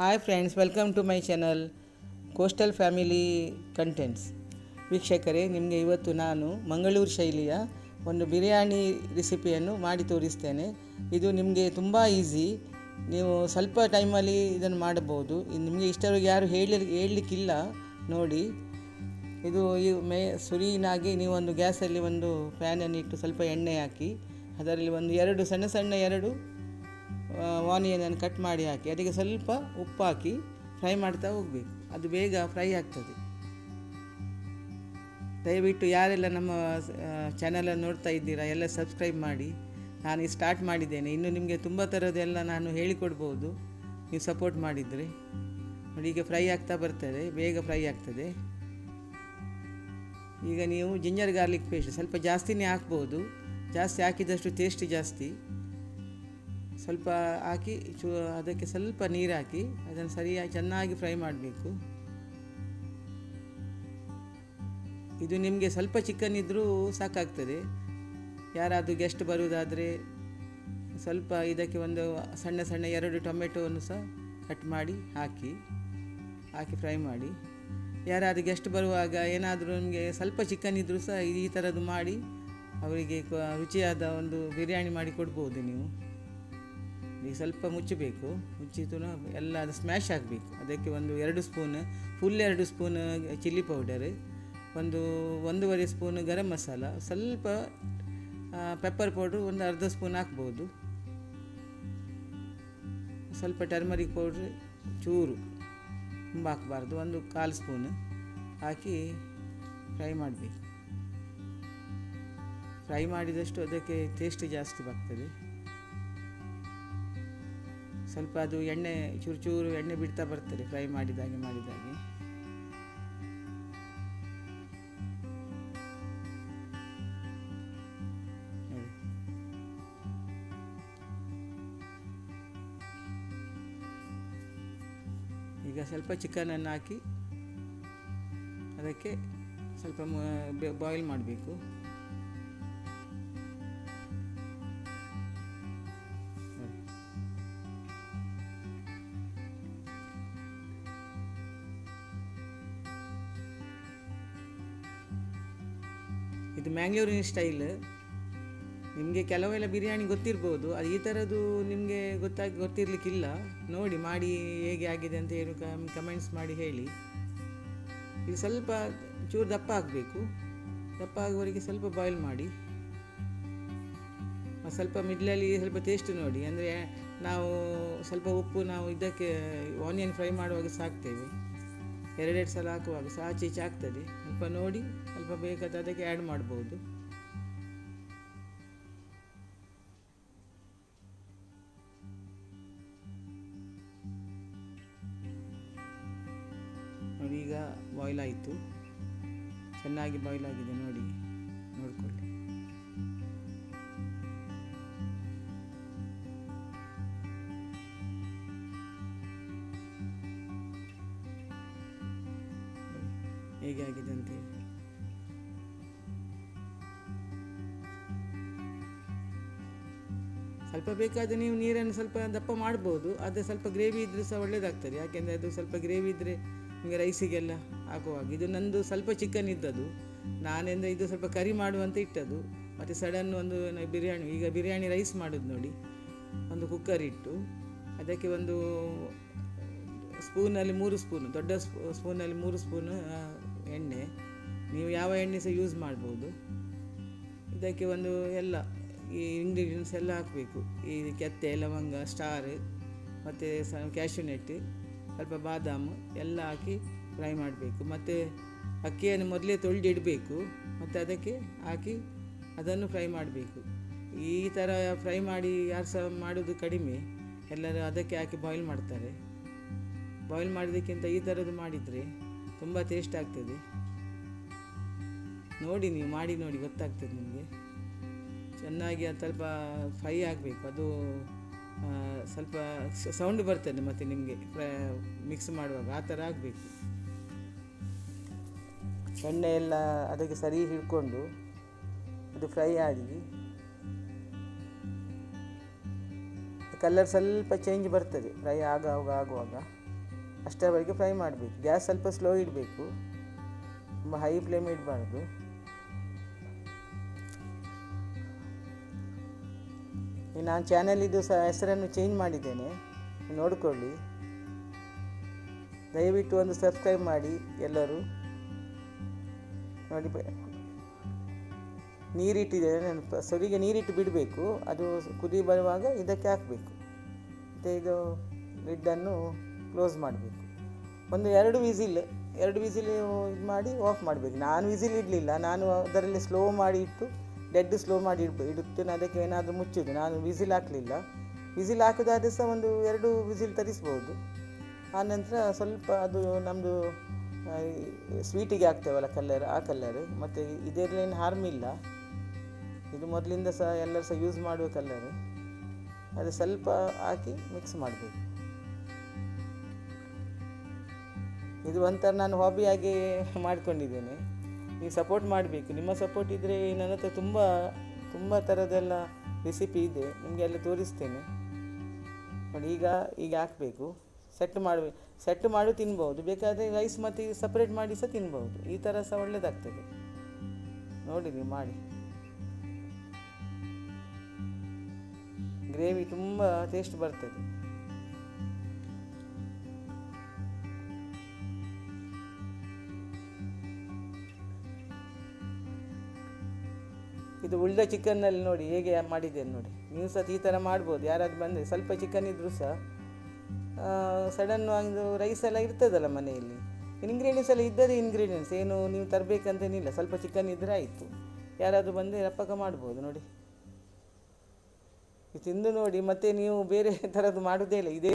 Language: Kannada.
Hi friends, welcome to my channel coastal family contents. ವೀಕ್ಷಕರೇ, ನಿಮಗೆ ಇವತ್ತು ನಾನು ಮಂಗಳೂರು ಶೈಲಿಯ ಒಂದು ಬಿರಿಯಾನಿ ರೆಸಿಪಿಯನ್ನು ಮಾಡಿ ತೋರಿಸ್ತೇನೆ. ಇದು ನಿಮಗೆ ತುಂಬ ಈಸಿ, ನೀವು ಸ್ವಲ್ಪ ಟೈಮಲ್ಲಿ ಇದನ್ನು ಮಾಡಬಹುದು. ನಿಮಗೆ ಇಷ್ಟವರೆಗೆ ಯಾರು ಹೇಳಲಿಕ್ಕಿಲ್ಲ ನೋಡಿ. ಇದು ಸುರಿನಾಗಿ ನೀವು ಒಂದು ಗ್ಯಾಸಲ್ಲಿ ಒಂದು ಪ್ಯಾನನ್ನು ಇಟ್ಟು ಸ್ವಲ್ಪ ಎಣ್ಣೆ ಹಾಕಿ, ಅದರಲ್ಲಿ ಒಂದು ಎರಡು ಆನಿಯನನ್ನು ಕಟ್ ಮಾಡಿ ಹಾಕಿ, ಅದಕ್ಕೆ ಸ್ವಲ್ಪ ಉಪ್ಪು ಹಾಕಿ ಫ್ರೈ ಮಾಡ್ತಾ ಹೋಗಬೇಕು. ಅದು ಬೇಗ ಫ್ರೈ ಆಗ್ತದೆ. ದಯವಿಟ್ಟು ಯಾರೆಲ್ಲ ನಮ್ಮ ಚಾನಲನ್ನು ನೋಡ್ತಾ ಇದ್ದೀರಾ ಎಲ್ಲ ಸಬ್ಸ್ಕ್ರೈಬ್ ಮಾಡಿ. ನಾನು ಸ್ಟಾರ್ಟ್ ಮಾಡಿದ್ದೇನೆ, ಇನ್ನು ನಿಮಗೆ ತುಂಬ ಥರದ್ದೆಲ್ಲ ನಾನು ಹೇಳಿಕೊಡ್ಬೋದು ನೀವು ಸಪೋರ್ಟ್ ಮಾಡಿದರೆ. ನೋಡಿ, ಈಗ ಫ್ರೈ ಆಗ್ತಾ ಬರ್ತದೆ, ಬೇಗ ಫ್ರೈ ಆಗ್ತದೆ. ಈಗ ನೀವು ಜಿಂಜರ್ ಗಾರ್ಲಿಕ್ ಪೇಸ್ಟ್ ಸ್ವಲ್ಪ ಜಾಸ್ತಿನೇ ಹಾಕ್ಬೋದು, ಜಾಸ್ತಿ ಹಾಕಿದಷ್ಟು ಟೇಸ್ಟ್ ಜಾಸ್ತಿ. ಸ್ವಲ್ಪ ಹಾಕಿ ಅದಕ್ಕೆ ಸ್ವಲ್ಪ ನೀರು ಹಾಕಿ ಅದನ್ನು ಸರಿಯಾಗಿ ಚೆನ್ನಾಗಿ ಫ್ರೈ ಮಾಡಬೇಕು. ಇದು ನಿಮಗೆ ಸ್ವಲ್ಪ ಚಿಕನ್ ಇದ್ದರೂ ಸಾಕಾಗ್ತದೆ. ಯಾರಾದರೂ ಗೆಸ್ಟ್ ಬರುವುದಾದರೆ ಸ್ವಲ್ಪ ಇದಕ್ಕೆ ಒಂದು ಸಣ್ಣ 2 ಟೊಮೆಟೊವನ್ನು ಸಹ ಕಟ್ ಮಾಡಿ ಹಾಕಿ ಫ್ರೈ ಮಾಡಿ. ಯಾರಾದರೂ ಗೆಸ್ಟ್ ಬರುವಾಗ ಏನಾದರೂ ನಿಮಗೆ ಸ್ವಲ್ಪ ಚಿಕನ್ ಇದ್ದರೂ ಸಹ ಈ ಥರದ್ದು ಮಾಡಿ ಅವರಿಗೆ ರುಚಿಯಾದ ಒಂದು ಬಿರಿಯಾನಿ ಮಾಡಿ ಕೊಡ್ಬೋದು ನೀವು. ಈಗ ಸ್ವಲ್ಪ ಮುಚ್ಚಬೇಕು, ಮುಚ್ಚಿತು ಎಲ್ಲ ಅದು ಸ್ಮ್ಯಾಶ್ ಆಗಬೇಕು. ಅದಕ್ಕೆ ಒಂದು 2 spoon full 2 spoon chilli powder, 1.5 spoon garam masala, ಸ್ವಲ್ಪ ಪೆಪ್ಪರ್ ಪೌಡ್ರು ಒಂದು ಅರ್ಧ ಸ್ಪೂನ್ ಹಾಕ್ಬೋದು. ಸ್ವಲ್ಪ ಟರ್ಮರಿಕ್ ಪೌಡ್ರ್ ಚೂರು, ತುಂಬ ಹಾಕಬಾರ್ದು, 1/4 ಸ್ಪೂನ್ ಹಾಕಿ ಫ್ರೈ ಮಾಡಬೇಕು. ಫ್ರೈ ಮಾಡಿದಷ್ಟು ಅದಕ್ಕೆ ಟೇಸ್ಟ್ ಜಾಸ್ತಿ ಬರ್ತದೆ. ಸ್ವಲ್ಪ ಅದು ಎಣ್ಣೆ ಚೂರು ಎಣ್ಣೆ ಬಿಡ್ತಾ ಬರ್ತದೆ ಫ್ರೈ ಮಾಡಿದಾಗೆ. ಈಗ ಸ್ವಲ್ಪ ಚಿಕನನ್ನು ಹಾಕಿ ಅದಕ್ಕೆ ಸ್ವಲ್ಪ ಬಾಯ್ಲ್ ಮಾಡಬೇಕು. ಇದು ಮ್ಯಾಂಗ್ಳೂರಿನ ಸ್ಟೈಲ್. ನಿಮಗೆ ಕೆಲವೆಲ್ಲ ಬಿರಿಯಾನಿ ಗೊತ್ತಿರ್ಬೋದು, ಅದು ಈ ಥರದ್ದು ನಿಮಗೆ ಗೊತ್ತಿರಲಿಕ್ಕಿಲ್ಲ. ನೋಡಿ ಮಾಡಿ ಹೇಗೆ ಆಗಿದೆ ಅಂತ ಹೇಳಿ ಕಮೆಂಟ್ಸ್ ಮಾಡಿ ಹೇಳಿ. ಇದು ಸ್ವಲ್ಪ ಚೂರು ದಪ್ಪ ಆಗಬೇಕು. ದಪ್ಪ ಆಗುವವರೆಗೆ ಸ್ವಲ್ಪ ಬಾಯ್ಲ್ ಮಾಡಿ. ಸ್ವಲ್ಪ ಮಿಡ್ಲಲ್ಲಿ ಸ್ವಲ್ಪ ಟೇಸ್ಟ್ ನೋಡಿ, ಅಂದರೆ ನಾವು ಸ್ವಲ್ಪ ಉಪ್ಪು ನಾವು ಇದಕ್ಕೆ ಆನಿಯನ್ ಫ್ರೈ ಮಾಡುವಾಗ ಸಾಕ್ತೇವೆ, 2 ಸಲ ಹಾಕುವಾಗ ಸಹ ಆಚೆ ಈಚೆ ಆಗ್ತದೆ. ಸ್ವಲ್ಪ ನೋಡಿ, ಸ್ವಲ್ಪ ಬೇಕಾದ ಅದಕ್ಕೆ ಆ್ಯಡ್ ಮಾಡ್ಬೋದು. ನೋಡಿ, ಈಗ ಬಾಯ್ಲ್ ಆಯಿತು, ಚೆನ್ನಾಗಿ ಬಾಯ್ಲ್ ಆಗಿದೆ ನೋಡಿ, ನೋಡ್ಕೊಳ್ಳಿ. ಹೇಗೆ ಆಗಿದೆ ಅಂತೇಳಿ. ಸ್ವಲ್ಪ ಬೇಕಾದರೆ ನೀವು ನೀರನ್ನು ಸ್ವಲ್ಪ ದಪ್ಪ ಮಾಡ್ಬೋದು, ಆದರೆ ಸ್ವಲ್ಪ ಗ್ರೇವಿ ಇದ್ದರೂ ಸಹ ಒಳ್ಳೆಯದಾಗ್ತದೆ. ಯಾಕೆಂದರೆ ಅದು ಸ್ವಲ್ಪ ಗ್ರೇವಿ ಇದ್ದರೆ ನಿಮಗೆ ರೈಸಿಗೆಲ್ಲ ಹಾಕುವಾಗ. ಇದು ನಂದು ಸ್ವಲ್ಪ ಚಿಕನ್ ಇದ್ದದ್ದು, ನಾನೆಂದ ಇದು ಸ್ವಲ್ಪ ಕರಿ ಮಾಡುವಂತ ಇಟ್ಟದ್ದು. ಮತ್ತು ಸಡನ್ ಒಂದು ಬಿರಿಯಾನಿ ರೈಸ್ ಮಾಡೋದು ನೋಡಿ. ಒಂದು ಕುಕ್ಕರ್ ಇಟ್ಟು ಅದಕ್ಕೆ ಒಂದು ಸ್ಪೂನಲ್ಲಿ 3 ಸ್ಪೂನು, ದೊಡ್ಡ ಸ್ಪೂನಲ್ಲಿ 3 ಸ್ಪೂನು ಎಣ್ಣೆ, ನೀವು ಯಾವ ಎಣ್ಣೆ ಸಹ ಯೂಸ್ ಮಾಡ್ಬೋದು. ಇದಕ್ಕೆ ಎಲ್ಲ ಈ ಇಂಗ್ರೀಡಿಯೆಂಟ್ಸ್ ಎಲ್ಲ ಹಾಕಬೇಕು. ಈ ಕೆತ್ತೆ, ಲವಂಗ, ಸ್ಟಾರ್ ಮತ್ತು ಕ್ಯಾಶ್ಯೂನೆಟ್, ಸ್ವಲ್ಪ ಬಾದಾಮು ಎಲ್ಲ ಹಾಕಿ ಫ್ರೈ ಮಾಡಬೇಕು. ಮತ್ತು ಅಕ್ಕಿಯನ್ನು ಮೊದಲೇ ತೊಳೆದಿಡಬೇಕು, ಮತ್ತು ಅದಕ್ಕೆ ಹಾಕಿ ಅದನ್ನು ಫ್ರೈ ಮಾಡಬೇಕು. ಈ ಥರ ಫ್ರೈ ಮಾಡಿ ಯಾರು ಸಹ ಮಾಡೋದು ಕಡಿಮೆ, ಎಲ್ಲರೂ ಅದಕ್ಕೆ ಹಾಕಿ ಬಾಯ್ಲ್ ಮಾಡ್ತಾರೆ. ಬಾಯ್ಲ್ ಮಾಡೋದಕ್ಕಿಂತ ಈ ಥರದ್ದು ಮಾಡಿದರೆ ತುಂಬ ಟೇಸ್ಟ್ ಆಗ್ತದೆ. ನೋಡಿ, ನೀವು ಮಾಡಿ ನೋಡಿ, ಗೊತ್ತಾಗ್ತದೆ ನಿಮಗೆ. ಚೆನ್ನಾಗಿ ಅದು ಸ್ವಲ್ಪ ಫ್ರೈ ಆಗಬೇಕು. ಅದು ಸ್ವಲ್ಪ ಸೌಂಡ್ ಬರ್ತದೆ ಮತ್ತು ನಿಮಗೆ ಮಿಕ್ಸ್ ಮಾಡುವಾಗ ಆ ಥರ ಆಗಬೇಕು. ಎಣ್ಣೆ ಎಲ್ಲ ಅದಕ್ಕೆ ಸರಿ ಹಿಡ್ಕೊಂಡು ಅದು ಫ್ರೈ ಆಗಿ ಕಲರ್ ಸ್ವಲ್ಪ ಚೇಂಜ್ ಬರ್ತದೆ ಫ್ರೈ ಆಗುವಾಗ. ಅಷ್ಟರವರೆಗೆ ಫ್ರೈ ಮಾಡಬೇಕು. ಗ್ಯಾಸ್ ಸ್ವಲ್ಪ ಸ್ಲೋ ಇಡಬೇಕು, ತುಂಬ ಹೈ ಫ್ಲೇಮ್ ಇಡಬಾರ್ದು. ನಾನು ಚಾನಲಿದ್ದು ಸಹ ಹೆಸರನ್ನು ಚೇಂಜ್ ಮಾಡಿದ್ದೇನೆ, ನೋಡಿಕೊಳ್ಳಿ. ದಯವಿಟ್ಟು ಒಂದು ಸಬ್ಸ್ಕ್ರೈಬ್ ಮಾಡಿ ಎಲ್ಲರೂ. ನೋಡಿ, ನೀರಿಟ್ಟಿದ್ದೇನೆ ನಾನು, ಸೊರಿಗೆ ನೀರಿಟ್ಟು ಬಿಡಬೇಕು. ಅದು ಕುದಿ ಬರುವಾಗ ಇದಕ್ಕೆ ಹಾಕಬೇಕು. ಮತ್ತು ಇದು ಲಿಡ್ಡನ್ನು ಕ್ಲೋಸ್ ಮಾಡಬೇಕು. ಒಂದು 2 ವಿಸಿಲ್ ಇದು ಮಾಡಿ ಆಫ್ ಮಾಡಬೇಕು. ನಾನು ವಿಸಿಲ್ ಇಡಲಿಲ್ಲ, ನಾನು ಅದರಲ್ಲಿ ಸ್ಲೋ ಮಾಡಿ ಇಟ್ಟು ಡೆಡ್ ಸ್ಲೋ ಮಾಡಿ ಇಡುತ್ತೇನೆ. ಅದಕ್ಕೆ ಏನಾದರೂ ಮುಚ್ಚೋದು, ನಾನು ವಿಸಿಲ್ ಹಾಕಲಿಲ್ಲ. ವಿಸಿಲ್ ಹಾಕೋದಾದ್ರೆ ಸಹ ಒಂದು 2 ವಿಸಿಲ್ ತರಿಸ್ಬೋದು. ಆನಂತರ ಸ್ವಲ್ಪ ಅದು ನಮ್ಮದು ಸ್ವೀಟಿಗೆ ಹಾಕ್ತೇವಲ್ಲ ಕಲ್ಲರ್, ಆ ಕಲ್ಲರ್. ಮತ್ತು ಇದರಲ್ಲೇನು ಹಾರ್ಮ್ ಇಲ್ಲ, ಇದು ಮೊದಲಿಂದ ಸಹ ಎಲ್ಲರೂ ಸಹ ಯೂಸ್ ಮಾಡುವ ಕಲ್ಲರ್. ಅದು ಸ್ವಲ್ಪ ಹಾಕಿ ಮಿಕ್ಸ್ ಮಾಡಬೇಕು. ಇದು ಒಂಥರ ನಾನು ಹಾಬಿಯಾಗಿ ಮಾಡಿಕೊಂಡಿದ್ದೇನೆ. ನೀವು ಸಪೋರ್ಟ್ ಮಾಡಬೇಕು. ನಿಮ್ಮ ಸಪೋರ್ಟ್ ಇದ್ದರೆ ನನ್ನ ಹತ್ರ ತುಂಬ ಥರದ್ದೆಲ್ಲ ರೆಸಿಪಿ ಇದೆ, ನಿಮಗೆಲ್ಲ ತೋರಿಸ್ತೇನೆ. ನೋಡಿ, ಈಗ ಹಾಕಬೇಕು. ಸೆಟ್ ಮಾಡಿ ತಿನ್ಬೋದು. ಬೇಕಾದರೆ ರೈಸ್ ಮತ್ತು ಸಪ್ರೇಟ್ ಮಾಡಿ ಸಹ ತಿನ್ಬೋದು. ಈ ಥರ ಸಹ ಒಳ್ಳೆಯದಾಗ್ತದೆ. ನೋಡಿ ನೀವು ಮಾಡಿ. ಗ್ರೇವಿ ತುಂಬ ಟೇಸ್ಟ್ ಬರ್ತದೆ. ಇದು ಉಳಿದ ಚಿಕನ್ನಲ್ಲಿ ನೋಡಿ ಹೇಗೆ ಮಾಡಿದ್ದೇನೆ ನೋಡಿ. ನೀವು ಸಹ ಈ ಥರ ಮಾಡ್ಬೋದು. ಯಾರಾದ್ರು ಬಂದರೆ, ಸ್ವಲ್ಪ ಚಿಕನ್ ಇದ್ದರೂ ಸಹ ಸಡನ್ನು ಒಂದು ರೈಸ್ ಎಲ್ಲ ಇರ್ತದಲ್ಲ ಮನೆಯಲ್ಲಿ, ಇಂಗ್ರೀಡಿಯೆಂಟ್ಸ್ ಎಲ್ಲ ಇದ್ದದೇ ಇಂಗ್ರೀಡಿಯೆಂಟ್ಸ್, ಏನು ನೀವು ತರಬೇಕಂತೇನಿಲ್ಲ. ಸ್ವಲ್ಪ ಚಿಕನ್ ಇದ್ದರೆ ಆಯಿತು. ಯಾರಾದರೂ ಬಂದರೆ ರಪ್ಪಕ ಮಾಡ್ಬೋದು. ನೋಡಿ, ಇದು ತಿಂದು ನೋಡಿ, ಮತ್ತು ನೀವು ಬೇರೆ ಥರದ್ದು ಮಾಡೋದೇ ಇಲ್ಲ. ಇದೇ